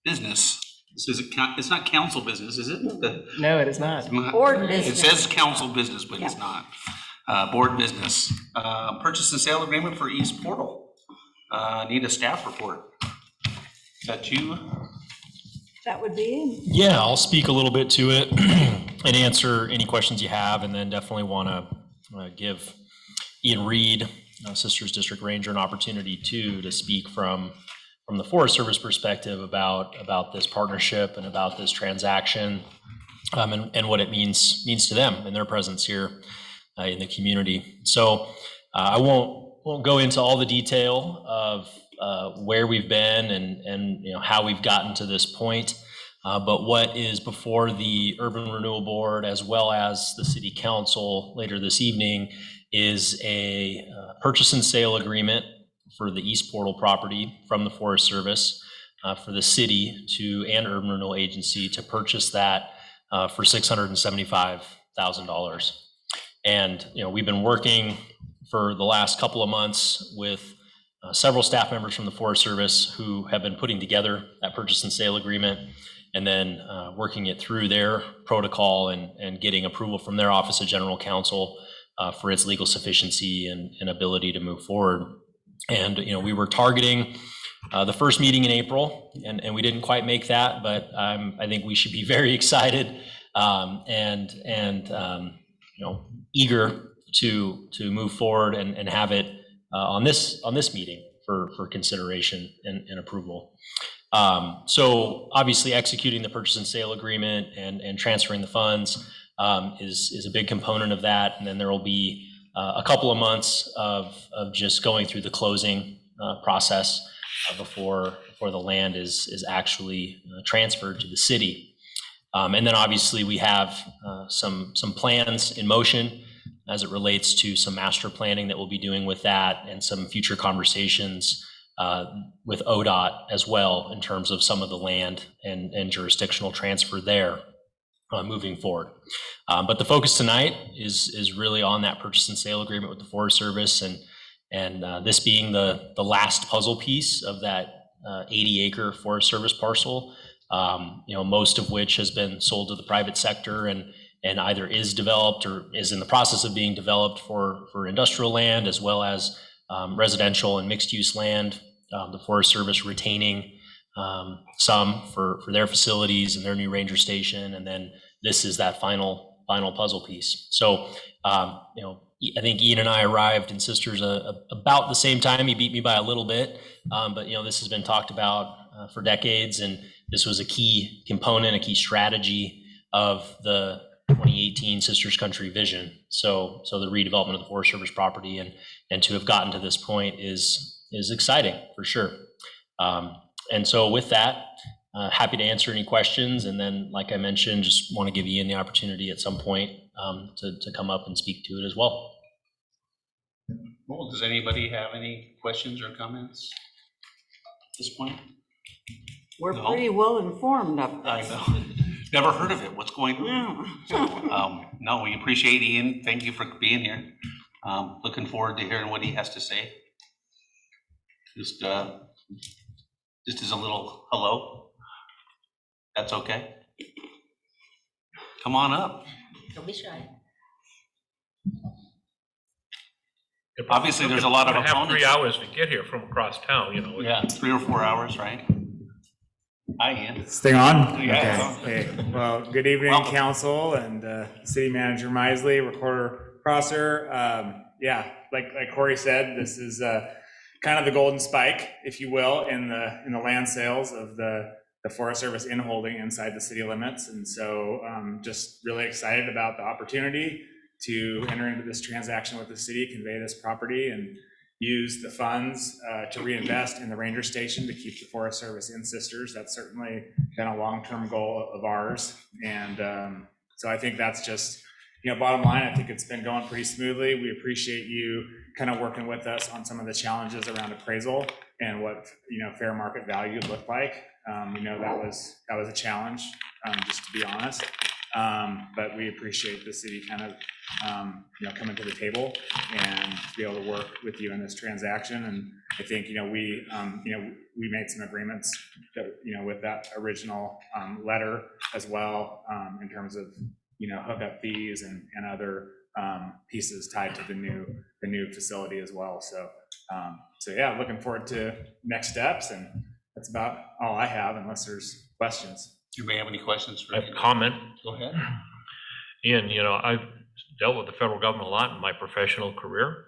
Business. It's not council business, is it? No, it is not. Board business. It says council business, but it's not. Board business. Purchase and sale agreement for East Portal. Need a staff report. Is that you? That would be. Yeah, I'll speak a little bit to it and answer any questions you have, and then definitely want to give Ian Reed, Sisters District Ranger, an opportunity to speak from the Forest Service perspective about this partnership and about this transaction, and what it means to them and their presence here in the community. So I won't go into all the detail of where we've been and how we've gotten to this point, but what is before the Urban Renewal Board as well as the City Council later this evening is a purchase and sale agreement for the East Portal property from the Forest Service for the city and Urban Renewal Agency to purchase that for $675,000. And we've been working for the last couple of months with several staff members from the Forest Service who have been putting together that purchase and sale agreement, and then working it through their protocol and getting approval from their Office of General Counsel for its legal sufficiency and ability to move forward. And we were targeting the first meeting in April, and we didn't quite make that, but I think we should be very excited and eager to move forward and have it on this meeting for consideration and approval. So obviously executing the purchase and sale agreement and transferring the funds is a big component of that, and then there will be a couple of months of just going through the closing process before the land is actually transferred to the city. And then obviously we have some plans in motion as it relates to some master planning that we'll be doing with that, and some future conversations with ODOT as well in terms of some of the land and jurisdictional transfer there moving forward. But the focus tonight is really on that purchase and sale agreement with the Forest Service, and this being the last puzzle piece of that 80-acre Forest Service parcel, most of which has been sold to the private sector and either is developed or is in the process of being developed for industrial land, as well as residential and mixed-use land. The Forest Service retaining some for their facilities and their new ranger station, and then this is that final puzzle piece. So I think Ian and I arrived in Sisters about the same time. He beat me by a little bit, but this has been talked about for decades, and this was a key component, a key strategy of the 2018 Sisters Country vision. So the redevelopment of the Forest Service property and to have gotten to this point is exciting for sure. And so with that, happy to answer any questions. And then, like I mentioned, just want to give Ian the opportunity at some point to come up and speak to it as well. Well, does anybody have any questions or comments at this point? We're pretty well informed of this. I know. Never heard of it. What's going on? No, we appreciate Ian. Thank you for being here. Looking forward to hearing what he has to say. Just as a little hello. That's okay. Come on up. Don't be shy. Obviously, there's a lot of opponents. opponents. Have 3 hours to get here from across town, Yeah, 3 or 4 hours, right? Hi, Ian. Stay on? Yeah. Okay. Hey, well, good evening, Welcome. Council and City Manager Misley, Recorder Prosser. Yeah, like Corey said, this is kind of the golden spike, if you will, in the land sales of the Forest Service in holding inside the city limits. And so just really excited about the opportunity to enter into this transaction with the city, convey this property, and use the funds to reinvest in the ranger station to keep the Forest Service in Sisters. That's certainly been a long-term goal of ours. And so I think that's just, bottom line, I think it's been going pretty smoothly. We appreciate you kind of working with us on some of the challenges around appraisal and what, fair market value looked like. We know that was a challenge, just to be honest. But we appreciate the city kind of, coming to the table and to be able to work with you in this transaction. And I think, we made some agreements that, with that original letter as well, in terms of, hookup fees and other pieces tied to the new facility as well. So yeah, looking forward to next steps, and that's about all I have, unless there's questions. You may have any questions for I have a comment. Go ahead. Ian, I've dealt with the federal government a lot in my professional career.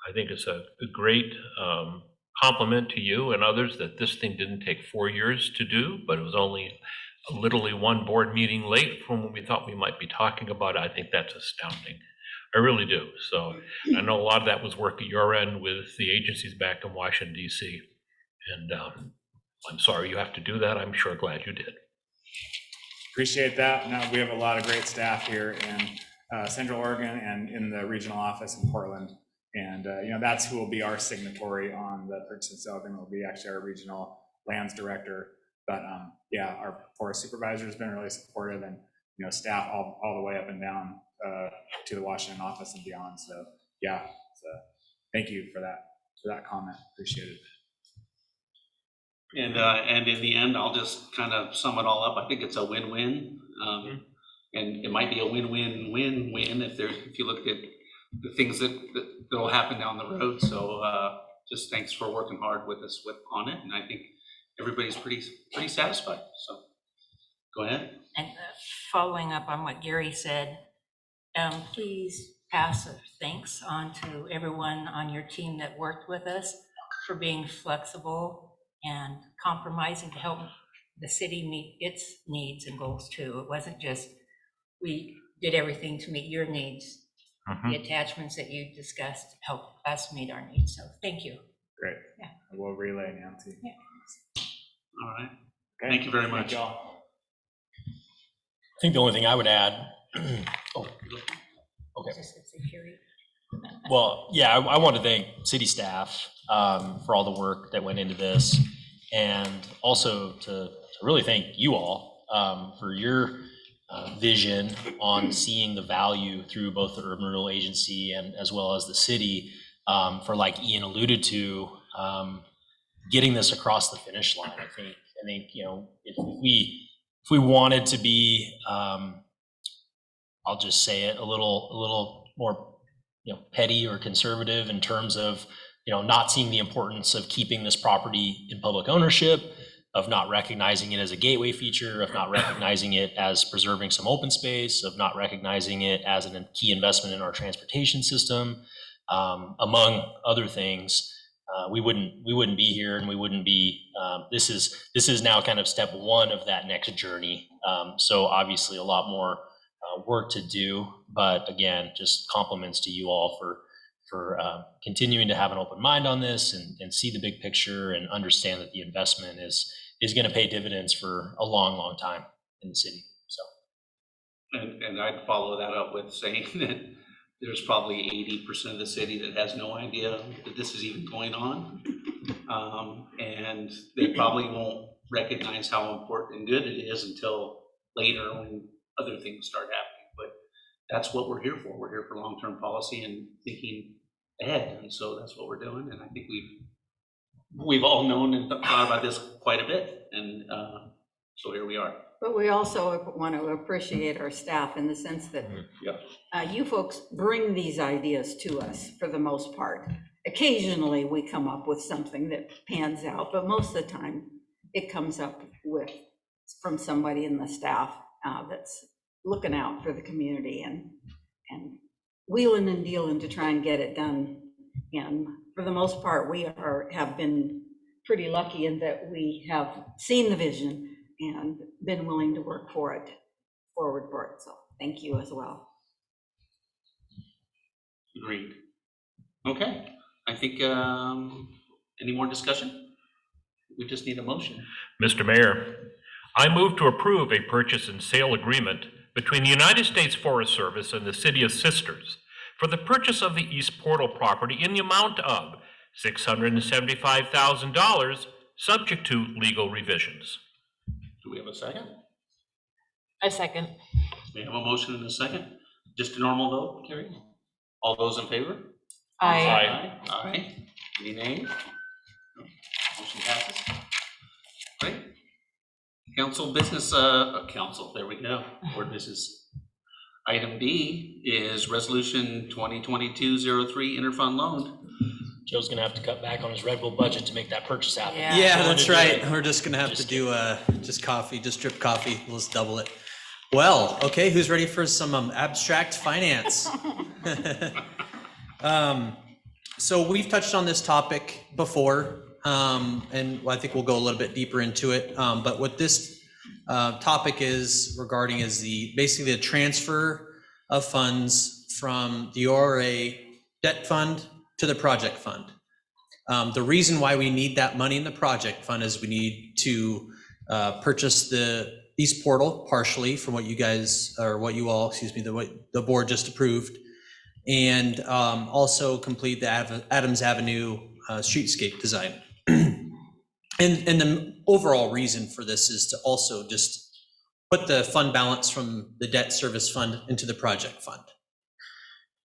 I think it's a great compliment to you and others that this thing didn't take 4 years to do, but it was only literally one board meeting late from when we thought we might be talking about it. I think that's astounding. I really do. So I know a lot of that was work at your end with the agencies back in Washington, D.C. And I'm sorry you have to do that. I'm sure glad you did. Appreciate that. No, we have a lot of great staff here in Central Oregon and in the regional office in Portland. And, that's who will be our signatory on the purchase and sale agreement, will be actually our regional lands director. But our forest supervisor has been really supportive, and, staff all the way up and down to the Washington office and beyond. So thank you for that comment. Appreciate it. And in the end, I'll just kind of sum it all up. I think it's a win-win. And it might be a win-win-win-win if you look at the things that'll happen down the road. So just thanks for working hard with us on it. And I think everybody's pretty satisfied. So go ahead. And following up on what Gary said, please pass a thanks on to everyone on your team that worked with us for being flexible and compromising to help the city meet its needs and goals too. It wasn't just we did everything to meet your needs. The attachments that you discussed help us meet our needs. So thank you. Great. Yeah. We'll relay Nancy. Yeah. All right. Okay. Thank you very much. Thank y'all. I think the only thing I would add, okay. Just a security. Well, yeah, I want to thank city staff for all the work that went into this, and also to really thank you all for your vision on seeing the value through both the urban renewal agency and as well as the city for, like Ian alluded to, getting this across the finish line. I think if we wanted to be, I'll just say it, a little more petty or conservative in terms of not seeing the importance of keeping this property in public ownership, of not recognizing it as a gateway feature, of not recognizing it as preserving some open space, of not recognizing it as a key investment in our transportation system, among other things, we wouldn't be here, and we wouldn't be. This is now kind of step one of that next journey. So obviously a lot more work to do, but again, just compliments to you all for continuing to have an open mind on this and see the big picture and understand that the investment is going to pay dividends for a long time in the city. So, and I'd follow that up with saying that there's probably 80% of the city that has no idea that this is even going on, and they probably won't recognize how important and good it is until later when other things start happening. But that's what we're here for. We're here for long-term policy and thinking ahead, and so that's what we're doing. And I think we've all known and thought about this quite a bit, and so here we are. But we also want to appreciate our staff in the sense that you folks bring these ideas to us for the most part. Occasionally we come up with something that pans out, but most of the time it comes up from somebody in the staff that's looking out for the community and wheeling and dealing to try and get it done. And for the most part, we have been pretty lucky in that we have seen the vision and been willing to work forward for it. So thank you as well. Agreed. Okay, I think any more discussion? We just need a motion. Mr. Mayor, I move to approve a purchase and sale agreement between the United States Forest Service and the City of Sisters for the purchase of the East Portal property in the amount of $675,000, subject to legal revisions. Do we have a second? A second. We have a motion and a second. Just a normal vote, Carrie? All those in favor? Aye. Aye. Any nays? No. Motion passes. Great. Council business, council, there we go. Board business. Item B is resolution 2022-03 interfund loan. Joe's gonna have to cut back on his Red Bull budget to make that purchase happen. Yeah. Yeah, Willing that's to do right. it. We're just gonna have Just to do just coffee, just drip coffee. We'll just double it. Well, okay, who's ready for some abstract finance? So we've touched on this topic before, and I think we'll go a little bit deeper into it. But what this topic is regarding is basically the transfer of funds from the URA debt fund to the project fund. The reason why we need that money in the project fund is we need to purchase the East Portal partially from what you guys, or what you all, excuse me, the board just approved, and also complete the Adams Avenue streetscape design. And the overall reason for this is to also just put the fund balance from the debt service fund into the project fund.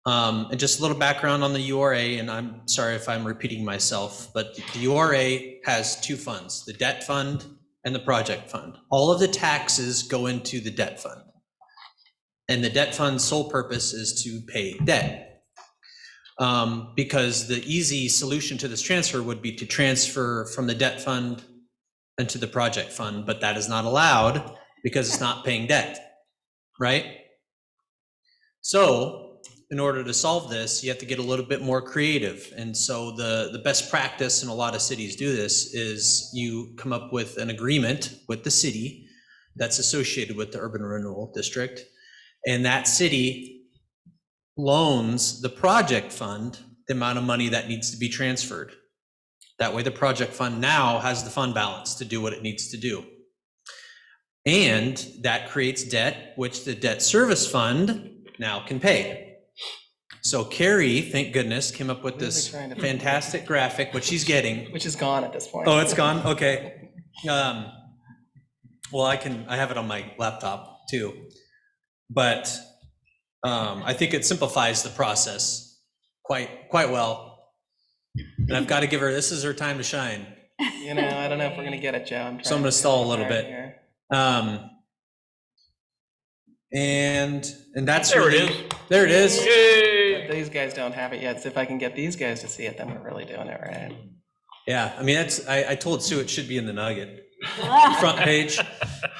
And just a little background on the URA, and I'm sorry if I'm repeating myself, but the URA has two funds, the debt fund and the project fund. All of the taxes go into the debt fund. And the debt fund's sole purpose is to pay debt. Because the easy solution to this transfer would be to transfer from the debt fund into the project fund, but that is not allowed because it's not paying debt, right? So in order to solve this, you have to get a little bit more creative. And so the best practice, and a lot of cities do this, is you come up with an agreement with the city that's associated with the urban renewal district. And that city loans the project fund the amount of money that needs to be transferred. That way the project fund now has the fund balance to do what it needs to do. And that creates debt, which the debt service fund now can pay. So Carrie, thank goodness, came up with this fantastic graphic, which she's getting. Which is gone at this point. Oh, it's gone? Okay. Well, I have it on my laptop too. But I think it simplifies the process quite well. And I've got to give her, this is her time to shine. You know, I don't know if we're gonna get it, Joe. So I'm gonna stall a little bit. Here. And that's There it really, is. there it is. Yay! These guys don't have it yet, so if I can get these guys to see it, then we're really doing it right. Yeah, I mean, I told Sue it should be in the Nugget, front page.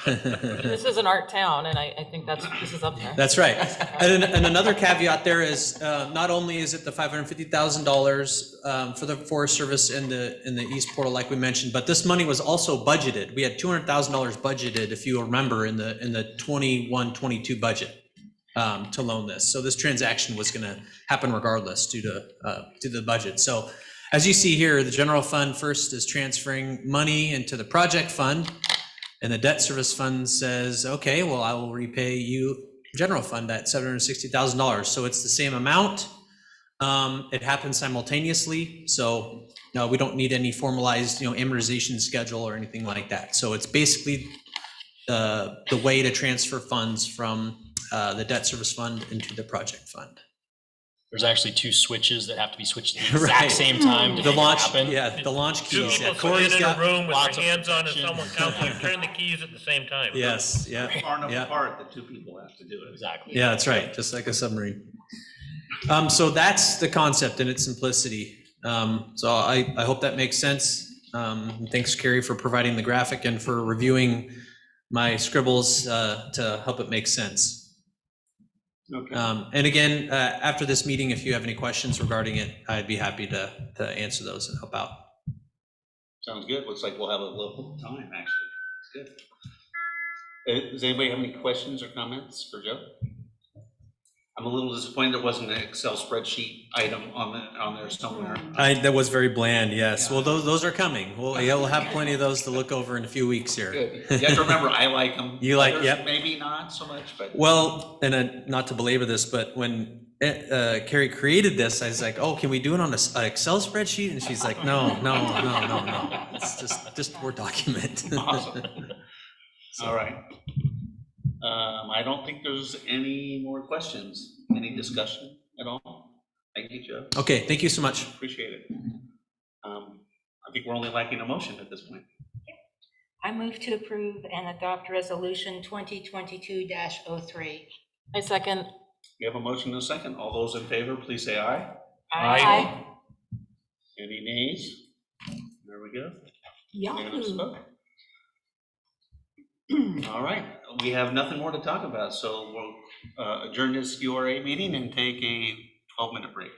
This is an art town, and I think this is up there. That's right. And another caveat there is, not only is it the $550,000 for the Forest Service in the East Portal, like we mentioned, but this money was also budgeted. We had $200,000 budgeted, if you remember, in the 21-22 budget to loan this. So this transaction was going to happen regardless due to the budget. So as you see here, the general fund first is transferring money into the project fund. And the debt service fund says, okay, well, I will repay you general fund at $760,000. So it's the same amount. It happens simultaneously. So no, we don't need any formalized, amortization schedule or anything like that. So it's basically the way to transfer funds from the debt service fund into the project fund. There's actually two switches that have to be switched at the Right. exact same time to The make it launch, happen. yeah, the launch Two keys. Yeah, people Corey's sitting in a got, room with lots their of hands on, and protection. someone counts, you turn the keys at the same time. yes, yeah, Far enough yeah. apart that two people have to do it. Exactly. Yeah, that's right, just like a submarine. So that's the concept in its simplicity. So I hope that makes sense. And thanks, Carrie, for providing the graphic and for reviewing my scribbles to help it make sense. Okay. And again, after this meeting, if you have any questions regarding it, I'd be happy to answer those and help out. Sounds good. Looks like we'll have a little time, actually. It's good. Does anybody have any questions or comments for Joe? I'm a little disappointed there wasn't an Excel spreadsheet item on there somewhere. That was very bland, yes. Yeah. Well, those are coming. We'll have plenty of those to look over in a few weeks here. Good. You have to remember, I like them. You like- Others yep. Maybe not so much, but. Well, and not to belabor this, but when Carrie created this, I was like, oh, can we do it on an Excel spreadsheet? And she's like, no. It's just Word document. Awesome. All right. I don't think there's any more questions, any discussion at all. Thank you, Joe. Okay, thank you so much. Appreciate it. I think we're only lacking a motion at this point. I move to approve and adopt resolution 2022-03. I second. We have a motion and a second. All those in favor, please say aye. Aye. Any nays? There we go. Unanimous Yahoo! vote. All right, we have nothing more to talk about, so we'll adjourn this URA meeting and take a 12-minute break.